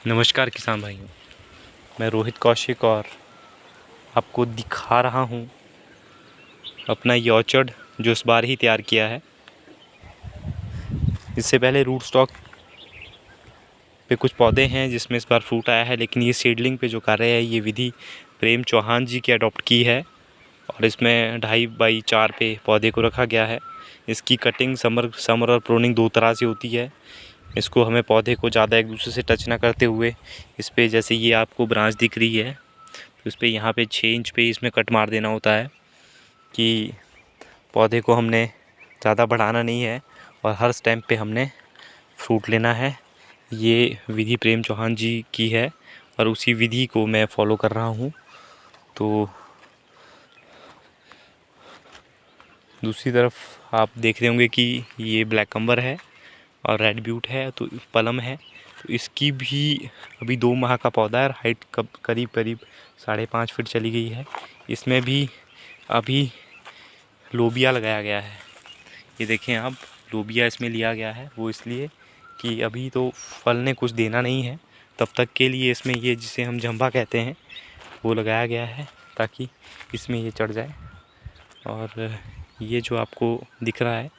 नमस्कार किसान भाइयों, मैं रोहित कौशिक और आपको दिखा रहा हूँ अपना ये ऑर्चर्ड जो इस बार ही तैयार किया है। इससे पहले रूट स्टॉक पे कुछ पौधे हैं जिसमें इस बार फ्रूट आया है, लेकिन ये सीडलिंग पे जो कार्य है ये विधि प्रेम चौहान जी की अडॉप्ट की है और इसमें 2.5x4 पे पौधे को रखा गया है। इसकी कटिंग समर और प्रूनिंग दो तरह से होती है। इसको हमें पौधे को ज़्यादा एक दूसरे से टच ना करते हुए इस पर, जैसे ये आपको ब्रांच दिख रही है, तो इस पर यहाँ पे 6 इंच पे इसमें कट मार देना होता है कि पौधे को हमने ज़्यादा बढ़ाना नहीं है और हर स्टेम पे हमने फ्रूट लेना है। ये विधि प्रेम चौहान जी की है और उसी विधि को मैं फॉलो कर रहा हूँ। तो दूसरी तरफ आप देख रहे होंगे कि ये ब्लैक कम्बर है और रेड ब्यूट है, तो पलम है। तो इसकी भी अभी 2 माह का पौधा है और हाइट करीब 5.5 फीट चली गई है। इसमें भी अभी लोबिया लगाया गया है। ये देखें आप, लोबिया इसमें लिया गया है, वो इसलिए कि अभी तो फल ने कुछ देना नहीं है, तब तक के लिए इसमें ये जिसे हम जंभा कहते हैं वो लगाया गया है ताकि इसमें ये चढ़ जाए। और ये जो आपको दिख रहा है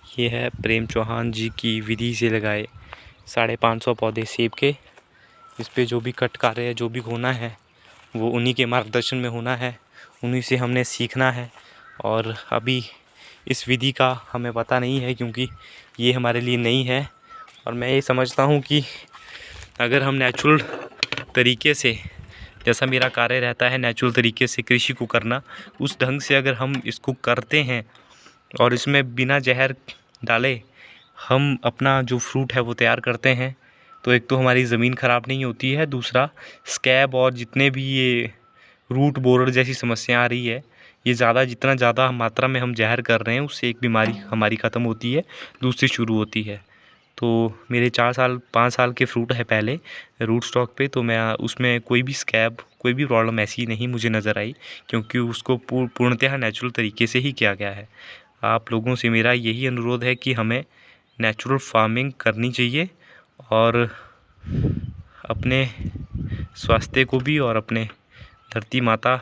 ये है प्रेम चौहान जी की विधि से लगाए 550 पौधे सेब के। इस पे जो भी कट कार्य है, जो भी होना है, वो उन्हीं के मार्गदर्शन में होना है, उन्हीं से हमने सीखना है। और अभी इस विधि का हमें पता नहीं है क्योंकि ये हमारे लिए नई है। और मैं ये समझता हूँ कि अगर हम नेचुरल तरीके से, जैसा मेरा कार्य रहता है नेचुरल तरीके से कृषि को करना, उस ढंग से अगर हम इसको करते हैं और इसमें बिना जहर डाले हम अपना जो फ्रूट है वो तैयार करते हैं, तो एक तो हमारी ज़मीन ख़राब नहीं होती है, दूसरा स्कैब और जितने भी ये रूट बोरर जैसी समस्या आ रही है, ये जितना ज़्यादा मात्रा में हम जहर कर रहे हैं उससे एक बीमारी हमारी ख़त्म होती है, दूसरी शुरू होती है। तो मेरे 5 साल के फ्रूट है पहले रूट स्टॉक पे, तो मैं उसमें कोई भी स्कैब, कोई भी प्रॉब्लम ऐसी नहीं मुझे नज़र आई क्योंकि उसको पूर्णतः नेचुरल तरीके से ही किया गया है। आप लोगों से मेरा यही अनुरोध है कि हमें नेचुरल फार्मिंग करनी चाहिए और अपने स्वास्थ्य को भी और अपने धरती माता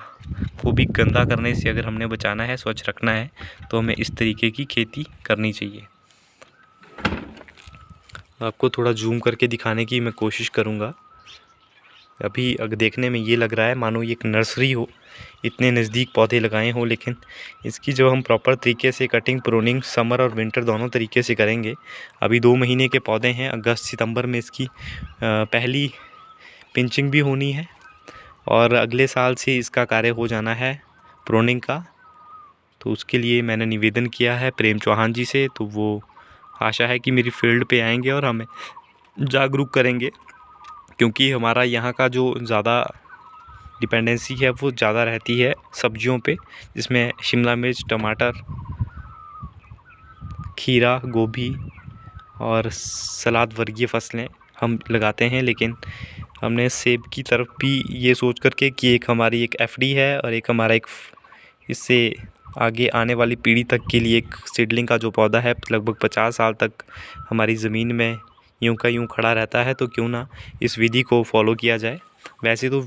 को भी गंदा करने से अगर हमने बचाना है, स्वच्छ रखना है, तो हमें इस तरीके की खेती करनी चाहिए। आपको थोड़ा जूम करके दिखाने की मैं कोशिश करूँगा। अभी अगर देखने में ये लग रहा है मानो ये एक नर्सरी हो, इतने नज़दीक पौधे लगाए हों, लेकिन इसकी जो हम प्रॉपर तरीके से कटिंग प्रूनिंग समर और विंटर दोनों तरीके से करेंगे। अभी 2 महीने के पौधे हैं, अगस्त सितंबर में इसकी पहली पिंचिंग भी होनी है और अगले साल से इसका कार्य हो जाना है प्रूनिंग का। तो उसके लिए मैंने निवेदन किया है प्रेम चौहान जी से, तो वो आशा है कि मेरी फील्ड पे आएंगे और हमें जागरूक करेंगे, क्योंकि हमारा यहाँ का जो ज़्यादा डिपेंडेंसी है वो ज़्यादा रहती है सब्जियों पे, जिसमें शिमला मिर्च, टमाटर, खीरा, गोभी और सलाद वर्गीय फसलें हम लगाते हैं। लेकिन हमने सेब की तरफ भी ये सोच करके कि एक हमारी एक एफडी है और एक हमारा एक इससे आगे आने वाली पीढ़ी तक के लिए एक सीडलिंग का जो पौधा है लगभग 50 साल तक हमारी ज़मीन में यूं का यूं खड़ा रहता है, तो क्यों ना इस विधि को फॉलो किया जाए। वैसे तो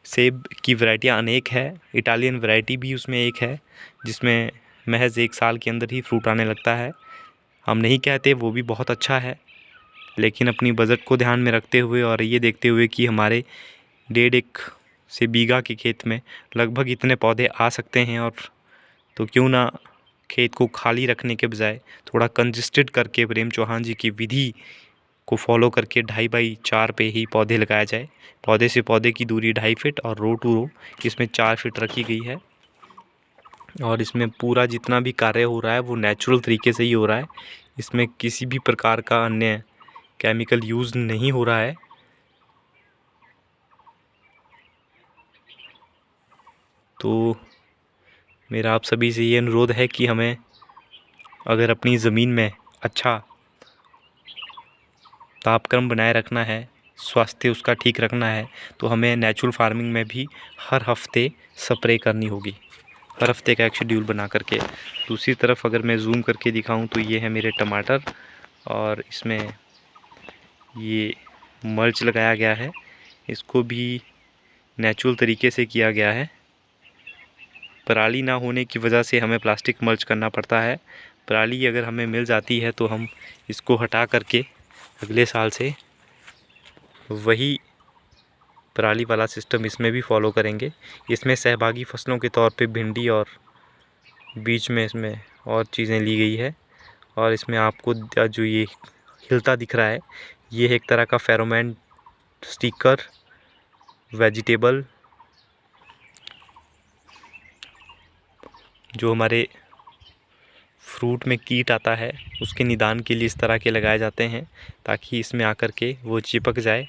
सेब की वैरायटियाँ अनेक है, इटालियन वैरायटी भी उसमें एक है जिसमें महज 1 साल के अंदर ही फ्रूट आने लगता है। हम नहीं कहते वो भी बहुत अच्छा है, लेकिन अपनी बजट को ध्यान में रखते हुए और ये देखते हुए कि हमारे 1.5 से बीघा के खेत में लगभग इतने पौधे आ सकते हैं, और तो क्यों ना खेत को खाली रखने के बजाय थोड़ा कंजेस्टेड करके प्रेम चौहान जी की विधि को फॉलो करके 2.5x4 पे ही पौधे लगाया जाए। पौधे से पौधे की दूरी 2.5 फीट और रो टू रो इसमें 4 फीट रखी गई है। और इसमें पूरा जितना भी कार्य हो रहा है वो नेचुरल तरीके से ही हो रहा है, इसमें किसी भी प्रकार का अन्य केमिकल यूज़ नहीं हो रहा है। तो मेरा आप सभी से ये अनुरोध है कि हमें अगर अपनी ज़मीन में अच्छा तापक्रम बनाए रखना है, स्वास्थ्य उसका ठीक रखना है, तो हमें नेचुरल फार्मिंग में भी हर हफ्ते स्प्रे करनी होगी, हर हफ्ते का एक शेड्यूल बना करके। दूसरी तरफ अगर मैं जूम करके दिखाऊं तो ये है मेरे टमाटर और इसमें ये मल्च लगाया गया है, इसको भी नेचुरल तरीके से किया गया है। पराली ना होने की वजह से हमें प्लास्टिक मल्च करना पड़ता है। पराली अगर हमें मिल जाती है तो हम इसको हटा करके अगले साल से वही पराली वाला सिस्टम इसमें भी फॉलो करेंगे। इसमें सहभागी फसलों के तौर पे भिंडी और बीच में इसमें और चीज़ें ली गई है। और इसमें आपको जो ये हिलता दिख रहा है, ये एक तरह का फेरोमोन स्टिकर वेजिटेबल जो हमारे फ्रूट में कीट आता है उसके निदान के लिए इस तरह के लगाए जाते हैं, ताकि इसमें आकर के वो चिपक जाए।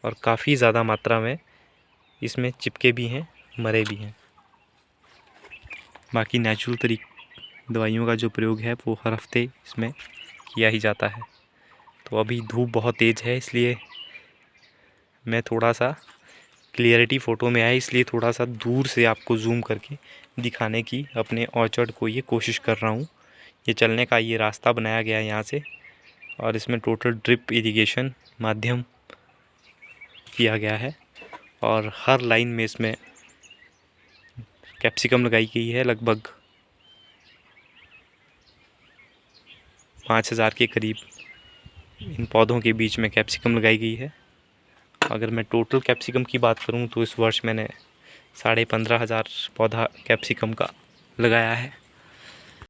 और काफ़ी ज़्यादा मात्रा में इसमें चिपके भी हैं, मरे भी हैं। बाकी नेचुरल दवाइयों का जो प्रयोग है वो हर हफ्ते इसमें किया ही जाता है। तो अभी धूप बहुत तेज़ है, इसलिए मैं थोड़ा सा क्लियरिटी फ़ोटो में आए, इसलिए थोड़ा सा दूर से आपको जूम करके दिखाने की अपने ऑर्चर्ड को ये कोशिश कर रहा हूँ। ये चलने का ये रास्ता बनाया गया है यहाँ से, और इसमें टोटल ड्रिप इरिगेशन माध्यम किया गया है। और हर लाइन में इसमें कैप्सिकम लगाई गई है। लगभग 5000 के करीब इन पौधों के बीच में कैप्सिकम लगाई गई है। अगर मैं टोटल कैप्सिकम की बात करूं तो इस वर्ष मैंने 15,500 पौधा कैप्सिकम का लगाया है।